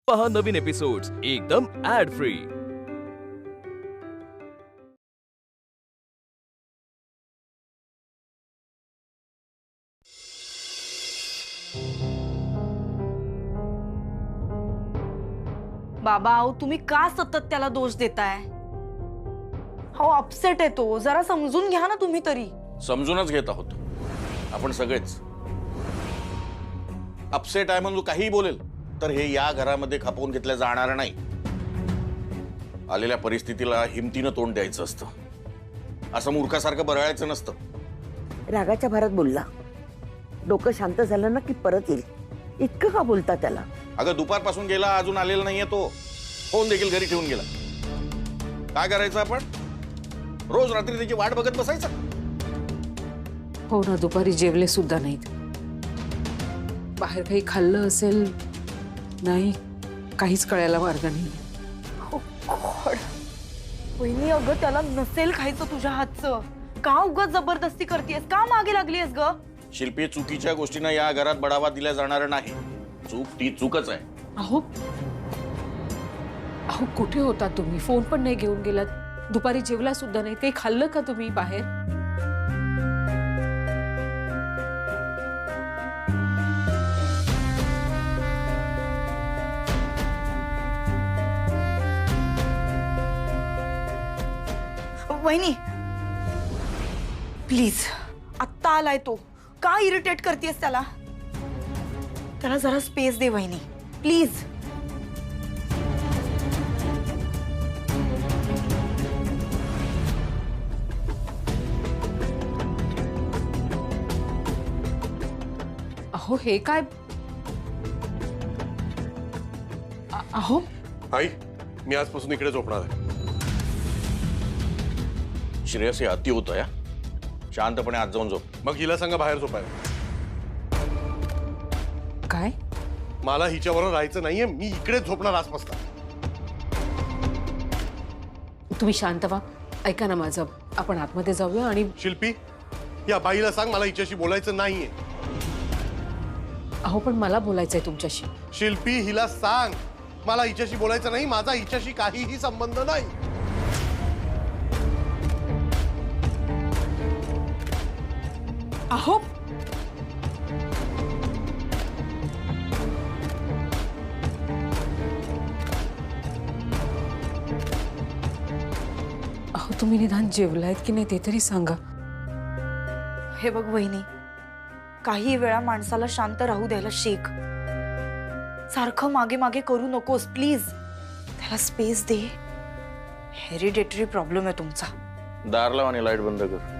पहा नवीन एपिसोड्स एकदम add free. बाबा अहो तुम्ही का सतत त्याला दोष देताय? हो अपसेट आहे तो, जरा समजून घ्या ना तुम्ही तरी। समजूनच घेत आहोत आपण सगळेच। अपसेट आहे म्हणून काही बोलेल तर हे या घरामध्ये खपवून घेतलं जाणार नाही। आलेल्या परिस्थितीला हिमतीनं तोंड द्यायचं असतं, असं मूर्खासारखं बरळायचं नसतं। रागाच्या भरात बोलला, डोकं शांत झालं ना की परत येईल, इतकं का बोलता त्याला? अगं दुपारपासून गेला, अजून आलेला नाहीये तो। फोन देखील घरी ठेवून गेला। काय करायचं आपण? रोज रात्री त्याची वाट बघत बसायचं? हो ना, दुपारी जेवले सुद्धा नाहीत। बाहेर काही खाल्लं असेल नाही, काहीच कळायला मार्ग नाही। हो गॉड वहिनी, अगं त्याला नसेल खायचं तुझ्या हातचं, का उगाच जबरदस्ती करतेस, का मागे लागलीस ग? शिल्पी, चुकीच्या गोष्टींना या घरात बढावा दिला जाणार नाही। चूक ती चूकच आहे। अहो अहो कुठे होता तुम्ही? फोन पण नाही घेऊन गेलात, दुपारी जेवला सुद्धा नाही, काही खाल्लं का तुम्ही बाहेर? वहिनी प्लीज, आत्ता आलाय तो, का इरिटेट करतेस त्याला? त्याला जरा स्पेस दे वहिनी प्लीज। अहो हे काय? अहो आई, मी आजपासून इकडे झोपणार आहे। श्रेयस, हे अति होतं या। शांतपणे आज जाऊन झोप। मग हिला सांगा बाहेर झोपायला। काय? मला हिच्याबरोबर राहायचं नाहीये, मी इकडेच झोपणार आजपासून। तुम्ही शांत व्हा, ऐका ना माझं, आपण आतमध्ये जाऊया। आणि शिल्पी, या बाईला सांग मला हिच्याशी बोलायचं नाहीये। अहो पण मला बोलायचंय तुमच्याशी। शिल्पी, हिला सांग मला हिच्याशी बोलायचं नाही, माझा हिच्याशी काहीही संबंध नाही। अहो अहो तुम्ही निदान जेवलायत की नाही ते तरी सांगा। हे बघ वहिनी, काही वेळा माणसाला शांत राहू द्यायला शिक, सारखं मागे मागे करू नकोस प्लीज। त्याला स्पेस दे, हेरिडेटरी प्रॉब्लेम आहे तुमचा। दार लाव आणि लाईट बंद कर।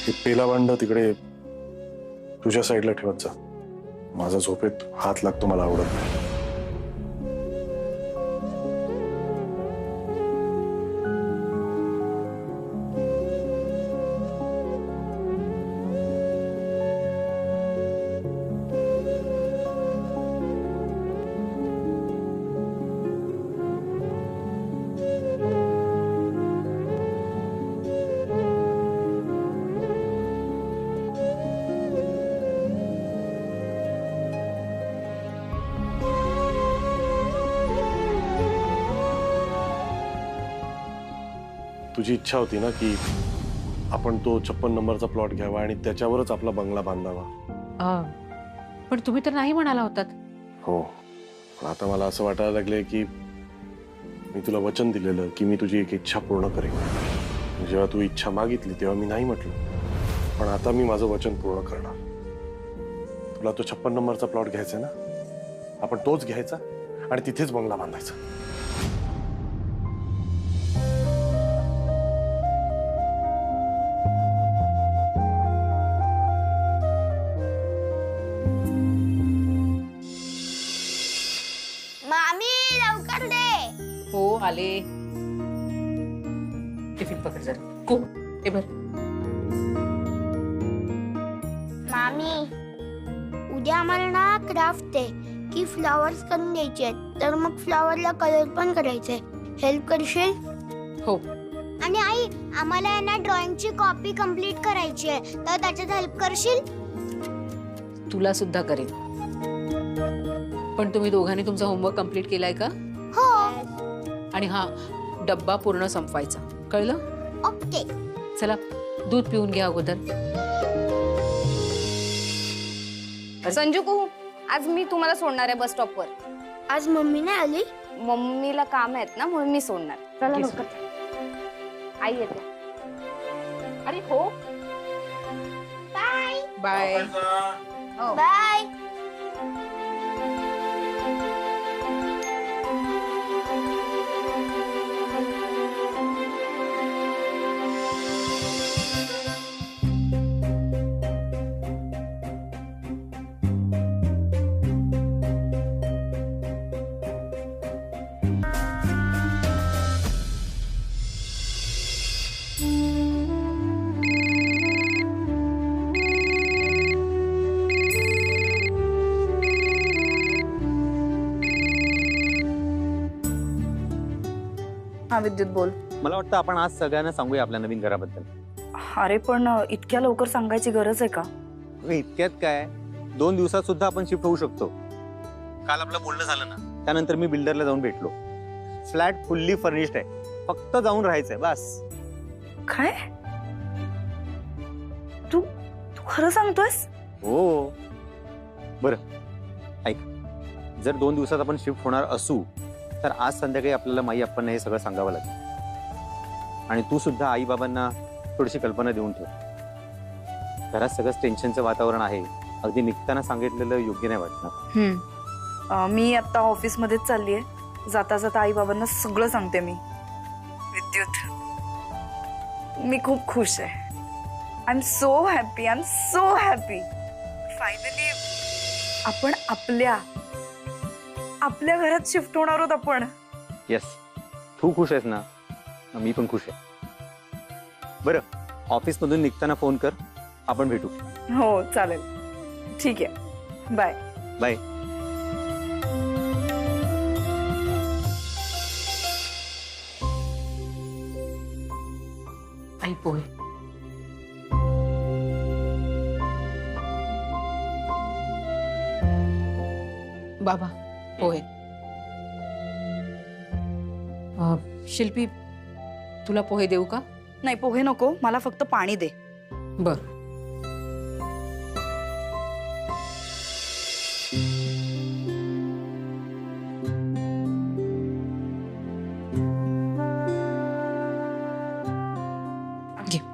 हे पेला भांड तिकडे तुझ्या साईडला ठेवत जा. माझा झोपेत हात लागतो मला आवडत नाही. तुझी इच्छा होती ना की आपण तो 56 नंबरचा प्लॉट घ्यावा आणि त्याच्यावरच आपला बंगला बांधावा. पण तुम्ही तर नाही म्हणाला होतात. हो, पण आता मला असं वाटायला लागलंय की मी तुला वचन दिलेलं की मी तुझी एक इच्छा पूर्ण करेन. जेव्हा तू इच्छा मागितली तेव्हा मी नाही म्हटलं, पण आता मी माझं वचन पूर्ण करणार. तुला तो 56 नंबरचा प्लॉट घ्यायचा ना, आपण तोच घ्यायचा आणि तिथेच बंगला बांधायचा. मामी लवकर दे. हो आले. टिफिन पकड जरा. को हे भर. मामी उद्या आम्हाला ना क्राफ्ट आहे की फ्लॉवर्स करून द्यायचे आहेत, तर मग फ्लॉवरला कलर पण करायचे. हेल्प करशील? हो. आणि आई आम्हाला आहे ना ड्रॉइंगची कॉपी कंप्लीट करायची आहे, तर त्याच्यात हेल्प करशील? तुला सुद्धा करेन. पण तुम्ही दोघांनी तुमचा होमवर्क कंप्लीट केलाय का? हो. आणि हा डब्बा पूर्ण संपवायचा, कळलं? ओके. चला दूध पिऊन घ्या अगोदर. संजू कुहू, आज मी तुम्हाला सोडणार आहे बस स्टॉपवर. आज मम्मी नाही आली? मम्मीला काम आहेत ना, म्हणून मी सोडणार. चला लवकर. आई येते. अरे हो. Bye bye. बाय. हा विद्युत बोल. मला वाटतं आपण आज सगळ्यांना सांगूया आपल्या नवीन घराबद्दल. अरे पण इतक्या लवकर सांगायची गरज आहे का? इतक्यात काय, 2 दिवसात सुद्धा आपण शिफ्ट होऊ शकतो. काल आपलं बोलणं झालं ना, त्यानंतर मी बिल्डरला जाऊन भेटलो. फ्लॅट फुल्ली फर्निश्ड आहे, फक्त जाऊन राहायचंय बस. काय तू तू खरं सांगतोयस? हो. बरं ऐक, जर 2 दिवसात आपण शिफ्ट होणार असू तर आज संध्याकाळी आपल्याला माई आपण हे सगळं सांगावं लागेल. आणि तू सुद्धा आई बाबांना थोडीशी कल्पना देऊन ठेव. घरात सगळंच टेन्शनचं वातावरण आहे, अगदी निघताना सांगितलेलं योग्य नाही वाटणार. मी आता ऑफिस मध्येच चालली आहे. जाता जाता आई बाबांना सगळं सांगते मी. विद्युत, मी खूप खुश आहे. I am so happy. I am so happy. Finally आपण आपल्या घरात शिफ्ट होणार आहोत आपण. येस, तू खुश आहेस ना, मी पण खुश आहे. बरं, ऑफिस मधून निघताना फोन कर, आपण भेटू. हो चालेल. ठीक आहे, बाय बाय. आई पोहे. बाबा पोहे. शिल्पी, तुला पोहे देऊ का? नाही, पोहे नको, मला फक्त पाणी दे. बर.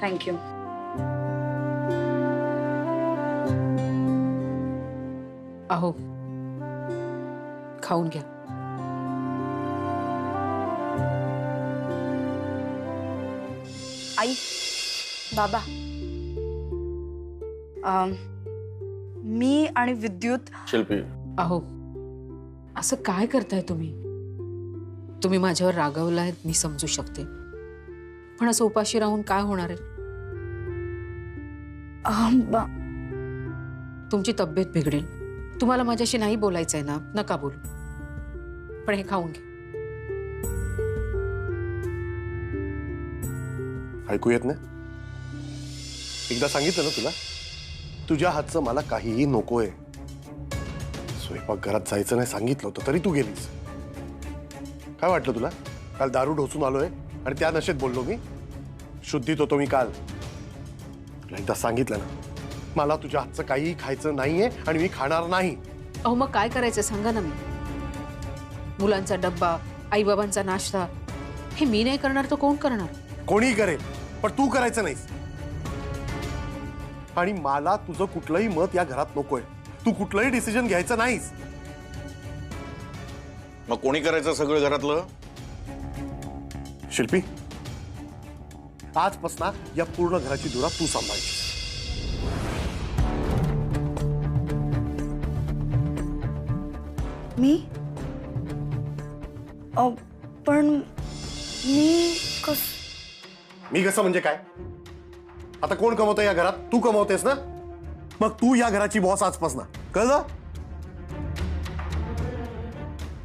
थँक्यू. अहो, खाऊन घ्या. आई, बाबा, मी आणि विद्युत शिल्पी, अहो असं काय करताय तुम्ही? तुम्ही माझ्यावर रागवलाय मी समजू शकते, पण असं उपाशी राहून काय होणार आहे? तुमची तब्येत बिघडेल. तुम्हाला माझ्याशी नाही बोलायचंय ना, नका बोलू. पण हे खाऊन घे. ऐकू येत नाही? एकदा सांगितलं ना तुला, तुझ्या हातचं मला काहीही नकोय. स्वयंपाक घरात जायचं नाही सांगितलं होतं तरी तू गेलीस. काय वाटलं तुला? काल दारू ढोसून आलोय आणि त्या नशेत बोललो मी? शुद्धीत होतो मी काल. तुला एकदा सांगितलं ना, मला तुझ्या हातचं काहीही खायचं नाहीये आणि मी खाणार नाही. अहो मग काय करायचं सांगा ना. मी मुलांचा डब्बा, आई बाबांचा नाश्ता हे मी नाही करणार तर कोण करणार? कोणीही करेल, पण तू करायचं नाहीस. आणि मला तुझं कुठलंही मत या घरात नकोय. तू कुठलंही डिसिजन घ्यायचं नाहीस. मग कोणी करायचं सगळं घरातलं? शिल्पी, आजपासून या पूर्ण घराची धुरा तू सांभाळशील. मी पण मी कसं म्हणजे काय? आता कोण कमवतोय या घरात? तू कमवतेस ना? मग तू या घराची बॉस आजपासून, कळलं?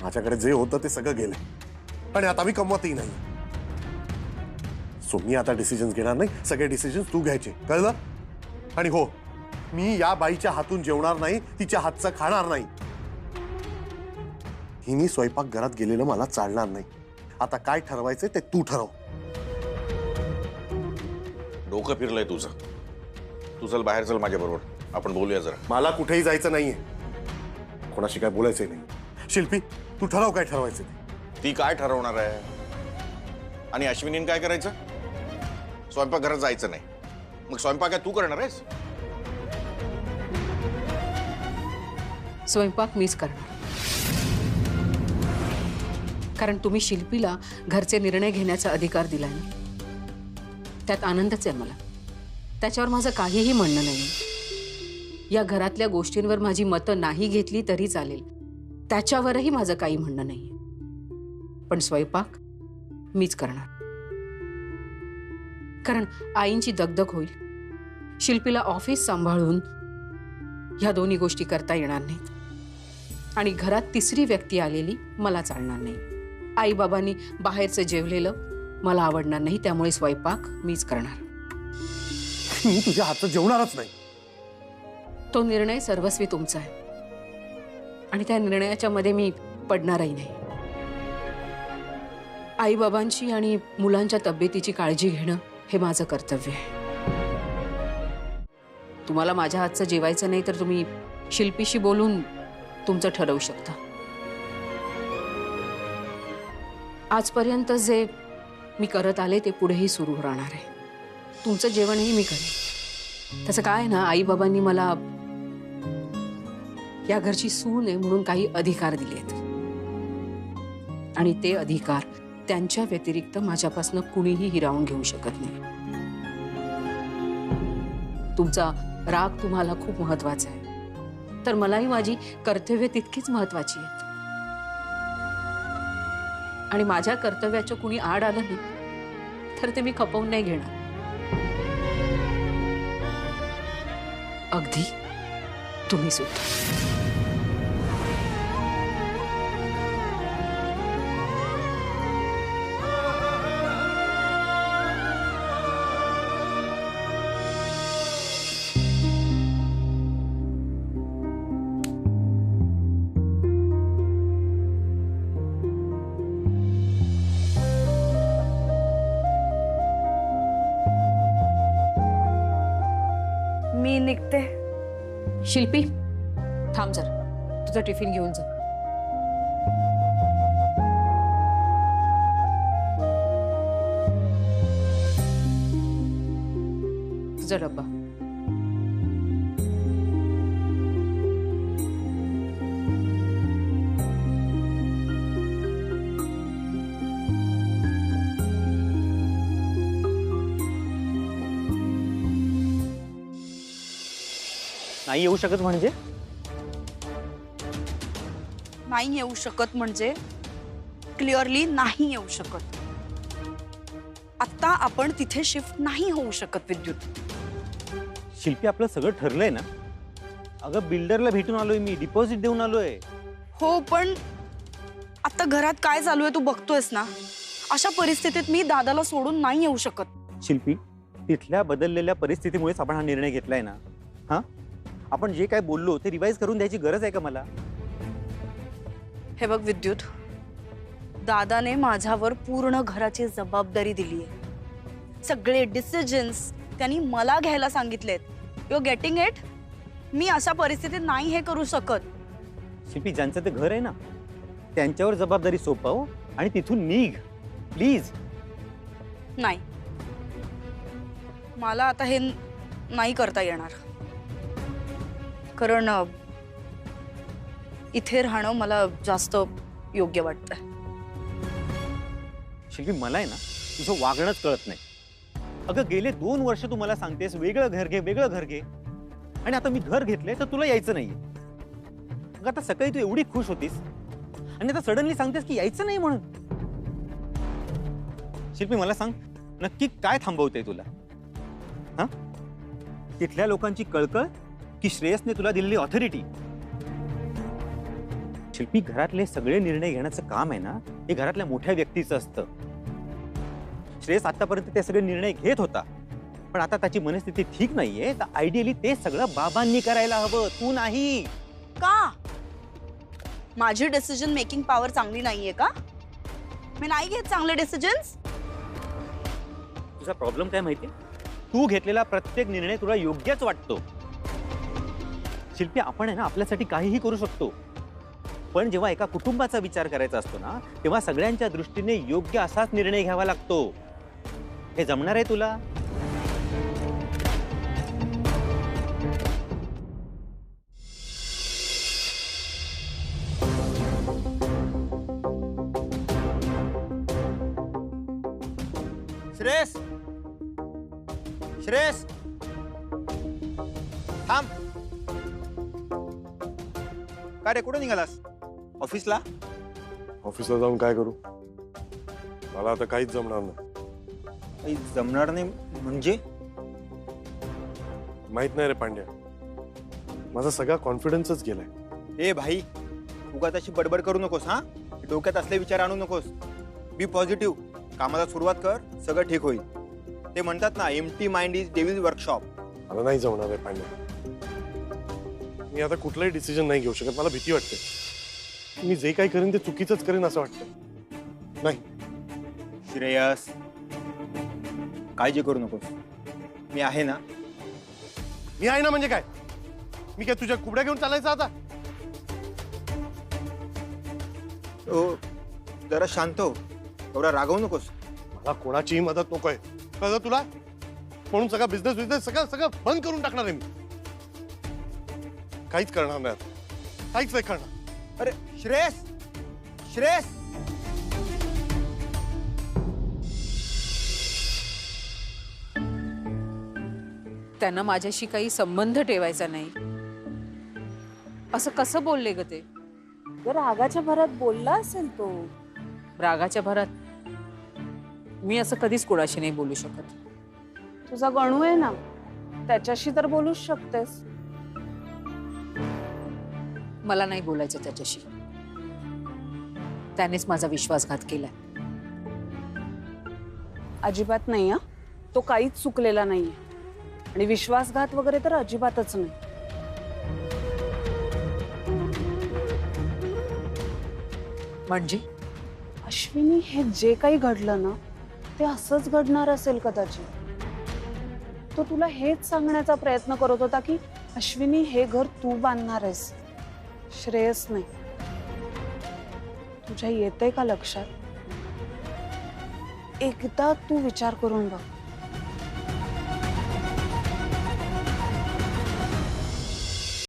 माझ्याकडे जे होतं ते सगळं गेलंय आणि आता मी कमवतही नाही. सो मी आता डिसिजन घेणार नाही. सगळे डिसिजन तू घ्यायचे, कळलं? आणि हो, मी या बाईच्या हातून जेवणार नाही, तिच्या हातचं खाणार नाही. हिने स्वयंपाक घरात गेलेलं मला चालणार नाही. आता काय ठरवायचंय ते तू ठरव. डोकं फिरलंय तुझं. तू चल बाहेर, चल माझ्या बरोबर, आपण बोलूया जरा. मला कुठेही जायचं नाहीये. कोणाशी काय बोलायचंय नाही. शिल्पी, तू ठरव काय ठरवायचं ते. ती काय ठरवणार आहे? आणि अश्विनीन काय करायचं? स्वयंपाक घरात जायचं नाही. मग स्वयंपाक काय तू करणार आहेस? स्वयंपाक मीच करणार. कारण तुम्ही शिल्पीला घरचे निर्णय घेण्याचा अधिकार दिलाय ना, त्यात आनंदच आहे मला. त्याच्यावर माझं काहीही म्हणणं नाही. या घरातल्या गोष्टींवर माझी मतं नाही घेतली तरी चालेल, त्याच्यावरही माझं काही म्हणणं नाही. पण स्वयंपाक मीच करणार. कारण आईंची दगदग होईल. शिल्पीला ऑफिस सांभाळून ह्या दोन्ही गोष्टी करता येणार नाहीत. आणि घरात तिसरी व्यक्ती आलेली मला चालणार नाही. आई बाबांनी बाहेरचं जेवलेलं मला आवडणार नाही. त्यामुळे स्वयंपाक मीच करणार. मी तुझ्या हातचं जेवणारच नाही. तो निर्णय सर्वस्वी तुमचा आहे आणि त्या निर्णयाच्या मध्ये मी पडणारही नाही. आई बाबांची आणि मुलांच्या तब्येतीची काळजी घेणं हे माझं कर्तव्य आहे. तुम्हाला माझ्या हातचं जेवायचं नाही तर तुम्ही शिल्पीशी बोलून तुमचं ठरवू शकता. आजपर्यंत जे मी करत आले ते पुढेही सुरू राहणार आहे. तुमचं जेवणही मी करेन. तसं काय ना, आई बाबांनी मला या घरची सून आहे म्हणून काही अधिकार दिलेत आणि ते अधिकार त्यांच्या व्यतिरिक्त माझ्यापासून कुणीही हिरावून घेऊ शकत नाही. तुमचा राग तुम्हाला खूप महत्वाचा आहे, तर मलाही माझी कर्तव्य तितकीच महत्वाची आहेत. आणि माझ्या कर्तव्याच्या कुणी आड आलं नाही तर ते मी खपवून नाही घेणार. अगदी तुम्ही सुद्धा. मी निघते. शिल्पी थांब जरा, तुझा टिफिन घेऊन जा. तुझा डब्बा. नाही येऊ शकत म्हणजे? नाही येऊ शकत म्हणजे क्लिअरली नाही येऊ शकत. आता आपण तिथे शिफ्ट नाही होऊ शकत विद्युत. शिल्पी, आपलं सगळं ठरलंय ना? अगं बिल्डरला भेटून आलोय मी, डिपॉझिट देऊन आलोय. हो, पण आता घरात काय चालू आहे तू बघतोयस ना. अशा परिस्थितीत मी दादाला सोडून नाही येऊ शकत. शिल्पी, तिथल्या बदललेल्या परिस्थितीमुळेच आपण हा निर्णय घेतलाय ना. हा, आपण जे काय बोललो ते रिवाइज करून द्यायची गरज आहे का मला? हे बघ विद्युत, दादाने माझ्यावर पूर्ण घराची जबाबदारी दिली आहे. सगळे डिसिजन्स त्यांनी मला घ्यायला सांगितलेत. You are getting it? मी अशा परिस्थितीत नाही हे करू शकत. शिल्पी, ज्यांचं ते घर आहे ना त्यांच्यावर जबाबदारी सोपव आणि तिथून निघ प्लीज. नाही, मला आता हे नाही करता येणार. कारण इथे राहणं मला जास्त योग्य वाटतंय. शिल्पी, मला आहे ना तुझं वागणंच कळत नाही. अगं गेले 2 वर्ष तू मला सांगतेस वेगळं घर घे, वेगळं घर घे, आणि आता मी घर घेतलंय तर तुला यायचं नाहीये. अगं आता सकाळी तू एवढी खुश होतीस आणि आता सडनली सांगतेस की यायचं नाही म्हणून. शिल्पी, मला सांग नक्की काय थांबवतंय तुला? हा, तिथल्या लोकांची कळकळ की श्रेयसने तुला दिलेली ऑथॉरिटी? शिल्पी, घरातले सगळे निर्णय घेण्याचं काम आहे ना हे घरातल्या मोठ्या व्यक्तीचं असतं. श्रेयस आतापर्यंत ते सगळे निर्णय घेत होता, पण आता त्याची मनस्थिती ठीक नाहीये, तर आयडियली ते सगळं बाबांनी करायला हवं, तू नाही. का? माझी डिसिजन मेकिंग पॉवर चांगली नाहीये का? मी नाही घेत चांगले डिसिजन्स? तुझा प्रॉब्लेम काय माहितीये? तू घेतलेला प्रत्येक निर्णय तुला योग्यच वाटतो. शिल्पी, आपण आहे ना आपल्यासाठी काहीही करू शकतो, पण जेव्हा एका कुटुंबाचा विचार करायचा असतो ना तेव्हा सगळ्यांच्या दृष्टीने योग्य असाच निर्णय घ्यावा लागतो. हे जमणार आहे तुला? श्रेयस, श्रेयस थांब. काय रे, कुठे निघालास? ऑफिसला? ऑफिसला जाऊन काय करू? मला आता काहीच जमणार नाही. काही जमणार नाही म्हणजे? माहित नाही रे पांड्या, माझा सगळा कॉन्फिडन्सच गेलाय. ए भाई, उगाच अशी बडबड करू नकोस. हा, डोक्यात असले विचार आणू नकोस. बी पॉझिटिव्ह, कामाला सुरुवात कर, सगळं ठीक होईल. ते म्हणतात ना, empty mind is devil's workshop. मला नाही जमणार आहे पांड्या. मी आता कुठलाही डिसिजन नाही घेऊ शकत. मला भीती वाटते. मी जे काही करेन ते चुकीचंच करेन असं वाटतं. नाही श्रेयस, काळजी करू नकोस, मी आहे ना. मी आहे ना म्हणजे काय? मी काय तुझ्या कुबड्या घेऊन चालायचं आता? ओ, जरा शांत हो, एवढा रागवू नकोस. मला कोणाचीही मदत नकोय, कळलं तुला? म्हणून सगळा बिझनेस सगळं बंद करून टाकणार आहे मी. काहीच करणार नाही, काहीच नाही करणार. अरे श्रेयस, श्रेयस, त्यांना माझ्याशी काही संबंध ठेवायचा नाही असं कसं बोलले ग ते? रागाच्या भरात बोलला असेल तो. रागाच्या भरात मी असं कधीच कोणाशी नाही बोलू शकत. तुझा गणू आहे ना, त्याच्याशी तर बोलूच शकतेस. मला नाही बोलायचं त्याच्याशी. त्यानेच माझा विश्वासघात केलाय. अजिबात नाही. हा, तो काहीच चुकलेला नाहीये आणि विश्वासघात वगैरे तर अजिबातच नाही. म्हणजे अश्विनी, हे जे काही घडलं ना ते असंच घडणार असेल कदाचित. तो तुला हेच सांगण्याचा प्रयत्न करत होता की अश्विनी, हे घर तू बांधणार आहेस, श्रेयस नाही. तुझ्या येतंय का लक्षात? एकदा तू विचार करून बघ.